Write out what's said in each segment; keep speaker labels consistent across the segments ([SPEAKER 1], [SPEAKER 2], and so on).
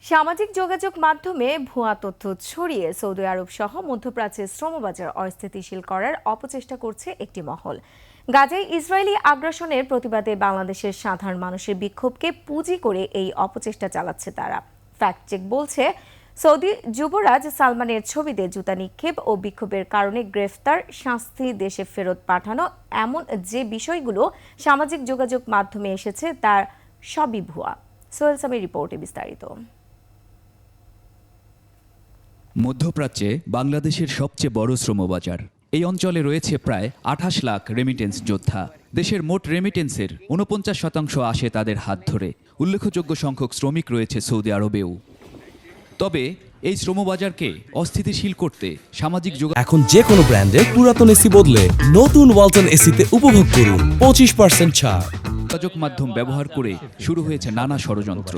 [SPEAKER 1] সামাজিক যোগাযোগ মাধ্যমে ভুয়া তথ্য ছড়িয়ে সৌদি আরব সহ মধ্যপ্রাচ্যের শ্রমবাজার অস্থিতিশীল করার অপচেষ্টা করছে একটি মহল। গাজায় ইসরায়েলি আগ্রাসনের প্রতিবাদে বাংলাদেশের সাধারণ মানুষের বিক্ষোভকে পুঁজি করে এই অপচেষ্টা চালাচ্ছে তারা। ফ্যাক্ট চেক বলছে, সৌদি যুবরাজ সালমানের ছবিতে জুতা নিক্ষেপ ও বিক্ষোভের কারণে গ্রেফতার, শাস্তি, দেশে ফেরত পাঠানো এমন যে বিষয়গুলো সামাজিক যোগাযোগ মাধ্যমে এসেছে তার সবই ভুয়া। সোহেল সামির রিপোর্টে বিস্তারিত।
[SPEAKER 2] মধ্যপ্রাচ্যে বাংলাদেশের সবচেয়ে বড় শ্রমবাজার। এই অঞ্চলে রয়েছে প্রায় ২৮ লাখ রেমিটেন্স যোদ্ধা। দেশের মোট রেমিটেন্সের ৪৯% আসে তাদের হাত ধরে। উল্লেখযোগ্য সংখ্যক শ্রমিক রয়েছে সৌদি আরবেও। তবে এই শ্রমবাজারকে অস্থিতিশীল করতে সামাজিক যোগাযোগ
[SPEAKER 3] এখন যে কোনো ব্র্যান্ডের পুরাতন এসি বদলে নতুন ওয়ালটন এসিতে উপভোগ করুন 25% ছাড়।
[SPEAKER 2] যোগাযোগ মাধ্যম ব্যবহার করে শুরু হয়েছে নানা ষড়যন্ত্র।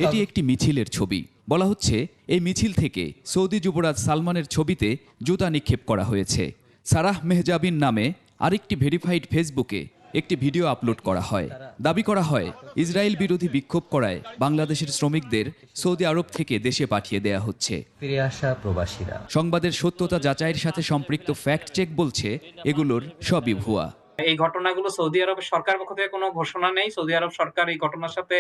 [SPEAKER 2] এটি একটি মিছিলের ছবি। বলা হচ্ছে এই মিছিল থেকে সৌদি যুবরাজ সালমানের ছবিতে জুতা নিক্ষেপ করা হয়েছে। সারাহ মেহজাবিন নামে আরেকটি ভেরিফাইড ফেসবুকে একটি ভিডিও আপলোড করা হয়। দাবি করা হয় ইসরায়েল বিরোধী বিক্ষোভ করায় বাংলাদেশের শ্রমিকদের সৌদি আরব থেকে দেশে পাঠিয়ে দেয়া হচ্ছে।
[SPEAKER 4] ফিরে আসা প্রবাসীরা
[SPEAKER 2] সংবাদের সত্যতা যাচাইয়ের সাথে সম্পৃক্ত ফ্যাক্ট চেক বলছে এগুলোর সবই ভুয়া।
[SPEAKER 5] এই ঘটনাগুলো সৌদি আরবের সরকার পক্ষ থেকে কোনো ঘোষণা নেই। সৌদি আরব সরকার এই ঘটনার সাথে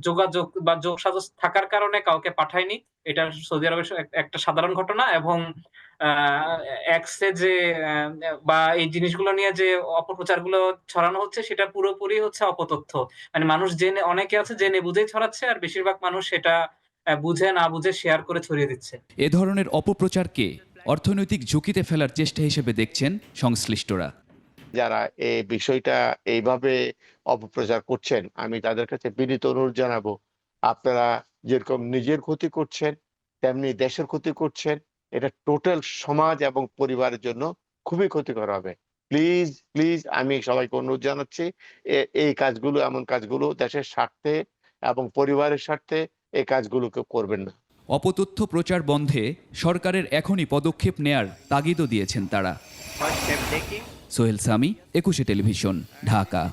[SPEAKER 5] যোগাযোগ বা যোগসাজশ থাকার কারণে কাউকে পাঠায়নি। এটা সৌদি আরবের একটা সাধারণ ঘটনা এবং এক্সে যে বা এই জিনিসগুলো নিয়ে যে অপপ্রচারগুলো ছড়ানো হচ্ছে সেটা পুরোপুরি হচ্ছে অপতথ্য। মানে মানুষ জেনে, অনেকে আছে জেনে বুঝেই ছড়াচ্ছে, আর বেশিরভাগ মানুষ সেটা বুঝে না বুঝে শেয়ার করে ছড়িয়ে দিচ্ছে।
[SPEAKER 2] এ ধরনের অপপ্রচারকে অর্থনৈতিক ঝুঁকিতে ফেলার চেষ্টা হিসেবে দেখছেন সংশ্লিষ্টরা।
[SPEAKER 6] যারা এই বিষয়টা এইভাবে অপপ্রচার করছেন, আমি তাদের কাছে বিনীত অনুরোধ জানাবো, আপনারা যেরকম নিজের ক্ষতি করছেন তেমনি দেশের ক্ষতি করছেন। এটা টোটাল সমাজ এবং পরিবারের জন্য খুবই ক্ষতিকর হবে। প্লিজ প্লিজ আমি সবাইকে অনুরোধ জানাচ্ছি, এই কাজগুলো, এমন কাজগুলো দেশের স্বার্থে এবং পরিবারের স্বার্থে এই কাজগুলোকে করবেন না।
[SPEAKER 2] অপতথ্য প্রচার বন্ধে সরকারের এখনই পদক্ষেপ নেয়ার তাগিদও দিয়েছেন তারা। সোহেল সামি, ২১ টেলিভিশন, ঢাকা।